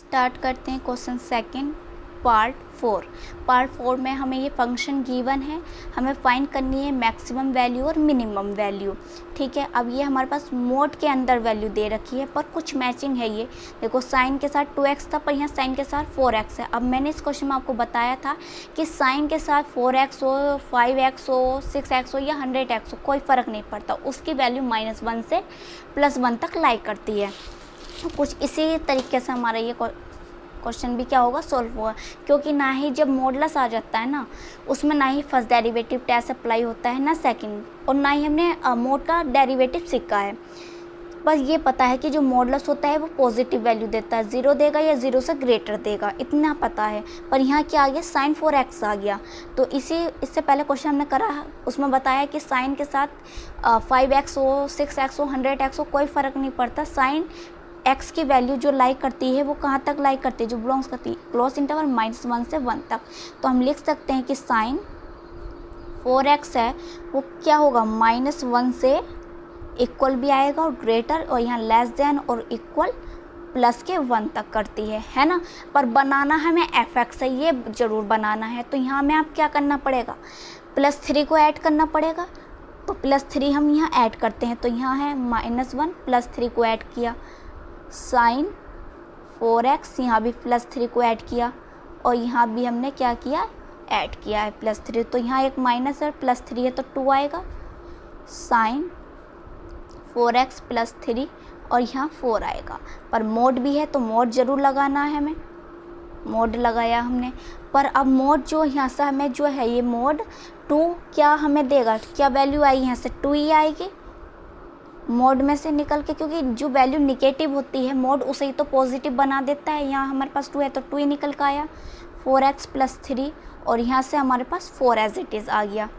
Start करते हैं question second part 4। Part 4 में हमें ये फंक्शन गिवन है, हमें फाइंड करनी है मैक्सिमम वैल्यू और मिनिमम वैल्यू। ठीक है, अब ये हमारे पास मोड के अंदर वैल्यू दे रखी है पर कुछ मैचिंग है। ये देखो साइन के साथ 2x था पर यहाँ साइन के साथ 4x है। अब मैंने इस क्वेश्चन में आपको बताया था कि साइन के साथ 4x हो, 5x हो, 6x हो या 100x हो, कोई फ़र्क नहीं पड़ता, उसकी वैल्यू -1 से +1 तक लाई करती है। तो कुछ इसी तरीके से हमारा ये क्वेश्चन भी क्या होगा, सॉल्व होगा, क्योंकि ना ही जब मॉडुलस आ जाता है ना उसमें ना ही फर्स्ट डेरिवेटिव टेस्ट अप्लाई होता है ना सेकंड, और ना ही हमने मोड का डेरिवेटिव सीखा है। बस ये पता है कि जो मॉडुलस होता है वो पॉजिटिव वैल्यू देता है, 0 देगा या 0 से ग्रेटर देगा, इतना पता है। पर यहाँ क्या आ गया, साइन 4x आ गया। तो इससे पहले क्वेश्चन हमने करा उसमें बताया कि साइन के साथ 5x हो, 6x हो, 100x हो, कोई फ़र्क नहीं पड़ता, साइन x की वैल्यू जो लाई करती है वो कहाँ तक लाई करती है, जो बिलोंग्स करती है क्लोज इंटरवल -1 से 1 तक। तो हम लिख सकते हैं कि साइन 4x है वो क्या होगा, -1 से इक्वल भी आएगा और ग्रेटर, और यहाँ लेस देन और इक्वल प्लस के 1 तक करती है ना। पर बनाना हमें fx है, ये ज़रूर बनाना है। तो यहाँ में आप क्या करना पड़ेगा, +3 को ऐड करना पड़ेगा। तो +3 हम यहाँ ऐड करते हैं, तो यहाँ है -1 +3 को ऐड किया, साइन 4x, यहाँ भी +3 को ऐड किया, और यहाँ भी हमने क्या किया, ऐड किया है +3। तो यहाँ एक माइनस है, +3 है तो 2 आएगा, साइन 4x +3, और यहाँ 4 आएगा। पर मोड भी है तो मोड ज़रूर लगाना है हमें, मोड लगाया हमने। पर अब मोड जो यहाँ से हमें जो है ये मोड 2 क्या हमें देगा, क्या वैल्यू आई यहाँ से 2 ही आएगी मोड में से निकल के, क्योंकि जो वैल्यू निगेटिव होती है मोड उसे ही तो पॉजिटिव बना देता है। यहाँ हमारे पास 2 है तो 2 ही निकल कर आया, 4x +3, और यहाँ से हमारे पास 4 एज इट इज़ आ गया।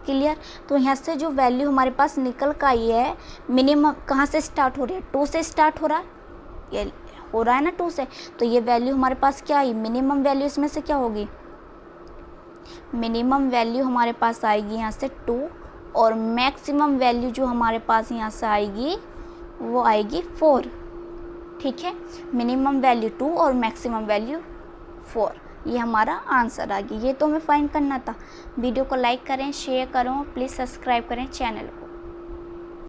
क्लियर। तो यहाँ से जो वैल्यू हमारे पास निकल कर आई है, मिनिमम कहाँ से स्टार्ट हो रही है, 2 से स्टार्ट हो रहा है, ये हो रहा है ना 2 से। तो ये वैल्यू हमारे पास क्या आई, मिनिमम वैल्यू इसमें से क्या होगी, मिनिमम वैल्यू हमारे पास आएगी यहाँ से 2, और मैक्सिमम वैल्यू जो हमारे पास यहाँ से आएगी वो आएगी 4। ठीक है, मिनिमम वैल्यू 2 और मैक्सिमम वैल्यू 4, ये हमारा आंसर आ गया। ये तो हमें फाइंड करना था। वीडियो को लाइक करें, शेयर करो, प्लीज़ सब्सक्राइब करें चैनल को।